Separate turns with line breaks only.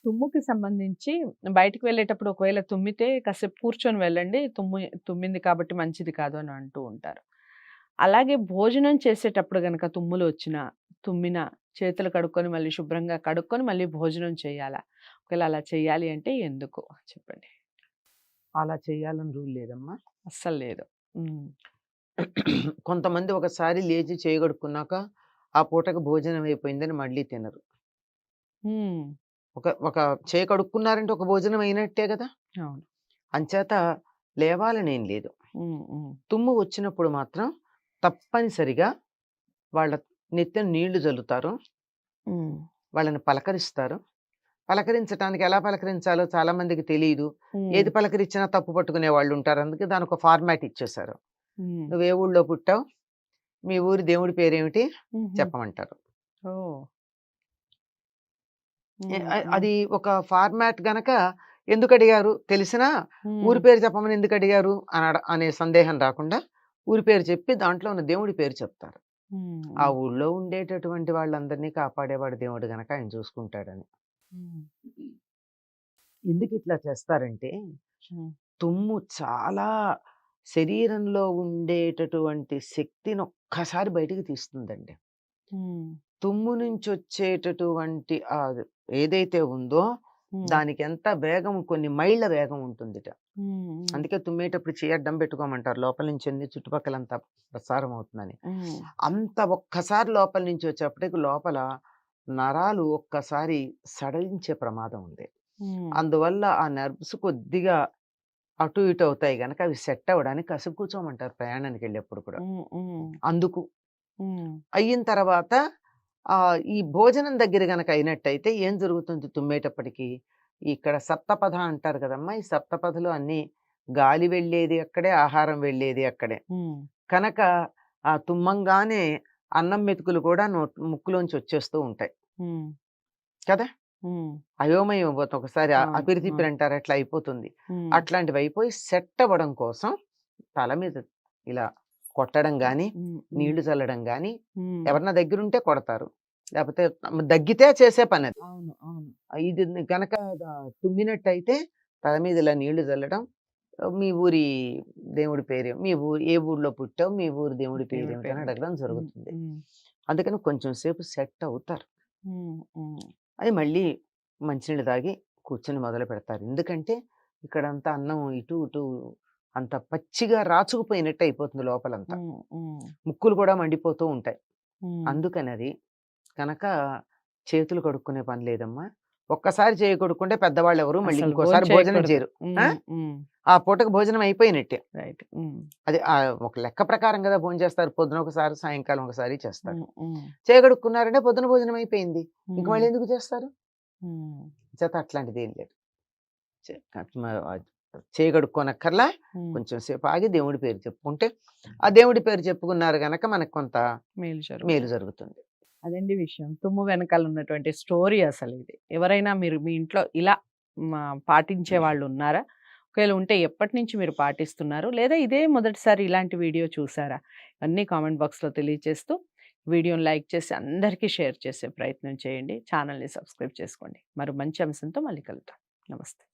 తుమ్ముకి సంబంధించి బయటికి వెళ్ళేటప్పుడు ఒకవేళ తుమ్మితే కాసేపు కూర్చొని వెళ్ళండి. తుమ్మింది కాబట్టి మంచిది కాదు అని అంటూ ఉంటారు. అలాగే భోజనం చేసేటప్పుడు గనక తుమ్ములు వచ్చినా, తుమ్మినా చేతులు కడుక్కొని మళ్ళీ శుభ్రంగా కడుక్కొని మళ్ళీ భోజనం చేయాలా? ఒకవేళ అలా చేయాలి అంటే ఎందుకు చెప్పండి?
అలా చేయాలని రూల్ లేదమ్మా.
అస్సలు లేదు. హ్మ్.
కొంతమంది ఒకసారి లేచి చేయగడుక్కున్నాక ఆ పూటకి భోజనం అయిపోయిందని మళ్ళీ తినరు.
హ్మ్.
ఒక చేయి కడుక్కున్నారంటే ఒక భోజనం అయినట్టే గదా!
అవును.
అంచేత లేవాలనేం లేదు.
హ్మ్. హ్మ్.
తుమ్ము వచ్చినప్పుడు మాత్రం తప్పనిసరిగా వాళ్ళ నెత్తిన నీళ్లు జల్లుతారు.
హ్మ్.
వాళ్ళని పలకరిస్తారు. పలకరించటానికి ఎలా పలకరించాలో చాలా మందికి తెలీదు.
హ్మ్.
ఏది పలకరించినా తప్పు పట్టుకునే వాళ్ళుంటారు. అందుకే దానికొక ఫార్మాట్ ఇచ్చేశారు.
హ్మ్.
"నువ్వే ఊళ్ళో పుట్టావు? మీ ఊరి దేవుడి పేరేమిటి?"
హుహు.
చెప్పమంటారు.
ఓహ్!
ఎ
హ్మ్.
అ
హ్మ్.
అది ఒక ఫార్మాట్ గనక ఎందుకడిగారు తెలిసినా ఊరి
హ్మ్.
పేరు చెప్పమని ఎందుకడిగారు అనే సందేహం రాకుండా ఊరి పేరు చెప్పి దాంట్లో ఉన్న దేవుడి పేరు చెప్తారు.
హ్మ్.
ఆ
హ్మ్.
ఊళ్ళో ఉండేటటువంటి వాళ్ళందరినీ కాపాడేవాడు దేవుడు గనక ఆయన చూసుకుంటాడని.
హ్మ్.
ఎందుకిట్లా చేస్తారంటే
హ్మ్.
తుమ్ము చాలా శరీరంలో ఉండేటటువంటి శక్తిని ఒక్కసారి బయటికి తీస్తుందండి.
హ్మ్.
తుమ్ము నుంచొచ్చేటటువంటి ఏదైతే ఉందో
హ్మ్.
దానికెంత వేగం కొన్ని మైళ్ళ వేగం ఉంటుందిట.
హ్మ్. హ్మ్.
అందుకే తుమ్మేటప్పుడు చెయ్యి అడ్డం పెట్టుకోమంటారు. లోపల నుంచి అన్ని చుట్టుపక్కలంతా ప్రసారం అవుతుందని.
హ్మ్.
అంత ఒక్కసారి లోపల నుంచి వచ్చేప్పటికి లోపల నరాలు ఒక్కసారి సడలించే ప్రమాదం ఉంది.
హ్మ్.
అందువల్ల ఆ నెర్వ్స్ కొద్దిగా అటు ఇటు అవుతాయి గనక అవి సెట్ అవ్వడానికి కాసేపు కూర్చోమంటారు ప్రయాణానికెళ్ళేప్పుడు కూడా.
హ్మ్. హ్మ్.
అందుకు.
హ్మ్.
అయిన తర్వాత ఈ భోజనం దగ్గర గనక అయినట్టయితే ఏం జరుగుతుంది తుమ్మేటప్పటికి, ఇక్కడ సప్తపథ అంటారు కదమ్మా! ఈ సప్తపథలు అన్నీ గాలి వెళ్ళేది అక్కడే, ఆహారం వెళ్ళేది అక్కడే.
హ్మ్.
కనుక ఆ తుమ్మంగానే అన్నం మెతుకులు కూడా ముక్కులోంచి వచ్చేస్తూ ఉంటాయి.
హ్మ్.
కదా!
హ్మ్.
అయోమయం అయిపోతాం ఒకసారి
అవును.
అపిరితిపిరి
అవును.
అంటారు అట్లా అయిపోతుంది.
హ్మ్.
అట్లాంటివయిపోయి సెట్ అవ్వడం కోసం తల మీద ఇలా కొట్టడం గానీ,
హ్మ్. హ్మ్.
నీళ్లు చల్లడం గానీ,
హ్మ్.
ఎవరన్నా దగ్గరుంటే కొడతారు. లేపోతే దగ్గితే చేసే పనది.
అవును. అవును.
ఇది గనక తుమ్మినట్టయితే తల మీద ఇలా నీళ్లు చల్లడం. మీ ఊరి దేవుడి పేరు ఏ ఊర్లో పుట్టావు? మీ ఊరి దేవుడి
దేవుడి
పేరేమిటని
పేరేంటి?
అడగడం
హ్మ్.
జరుగుతుంది.
హ్మ్.
అందుకని కొంచెం సేపు సెట్ అవుతారు.
హ్మ్. హ్మ్.
అది మళ్ళీ మంచినీళ్ళు తాగి కూర్చొని మొదలుపెడతారు. ఎందుకంటే ఇక్కడంతా అన్నం ఇటు, ఇటు అంత పచ్చిగా రాచుకుపోయినట్టు అయిపోతుంది లోపలంతా.
హ్మ్. హ్మ్.
ముక్కులు కూడా మండిపోతూ ఉంటాయి.
హ్మ్.
అందుకనది కనక చేతులు కడుక్కునే పని లేదమ్మా. ఒక్కసారి చేయి కడుక్కుంటే పెద్దవాళ్ళెవరు మళ్ళీ
అసలు
ఇంకోసారి భోజనం
భోంచేయకూడదు.
చేయరు. ఆ!
హ్మ్. హ్మ్.
ఆ పూటకి భోజనం అయిపోయినట్టే.
రైట్. హ్మ్.
అది ఒక లెక్క ప్రకారం గదా భోంచేస్తారు. పొద్దున ఒకసారి, సాయంకాలం ఒకసారి చేస్తారు.
హ్మ్. హ్మ్.
చేయి కడుక్కున్నారంటే పొద్దున భోజనం అయిపోయింది. ఇంక
హ్మ్.
మళ్ళీ ఎందుకు చేస్తారు?
హ్మ్.
చేత అట్లాంటిదేం లేదు. చే మ చేయి కడుక్కోనక్కర్లా.
హ్మ్.
కొంచెం సేపు ఆగి దేవుడి పేరు చెప్పుకుంటే, ఆ దేవుడి పేరు చెప్పుకున్నారు గనక మనకు కొంత
మేలు
మేలు
జరుగుతుంది.
జరుగుతుంది.
అదండి విషయం. తుమ్ము వెనకాల ఉన్నటువంటి స్టోరీ అసలిది. ఎవరైనా మీరు మీ ఇంట్లో ఇలా పాటించే వాళ్ళున్నారా? ఒకవేళ ఉంటే ఎప్పటినుంచి మీరు పాటిస్తున్నారు? లేదా ఇదే మొదటిసారి ఇలాంటి వీడియో చూసారా? ఇవన్నీ కామెంట్ బాక్స్‌లో తెలియజేస్తూ, వీడియోని లైక్ చేసి అందరికీ షేర్ చేసే ప్రయత్నం చేయండి. ఛానెల్‌ని సబ్స్క్రైబ్ చేసుకోండి. మరో మంచి అంశంతో మళ్ళీ కలుద్దాం. నమస్తే.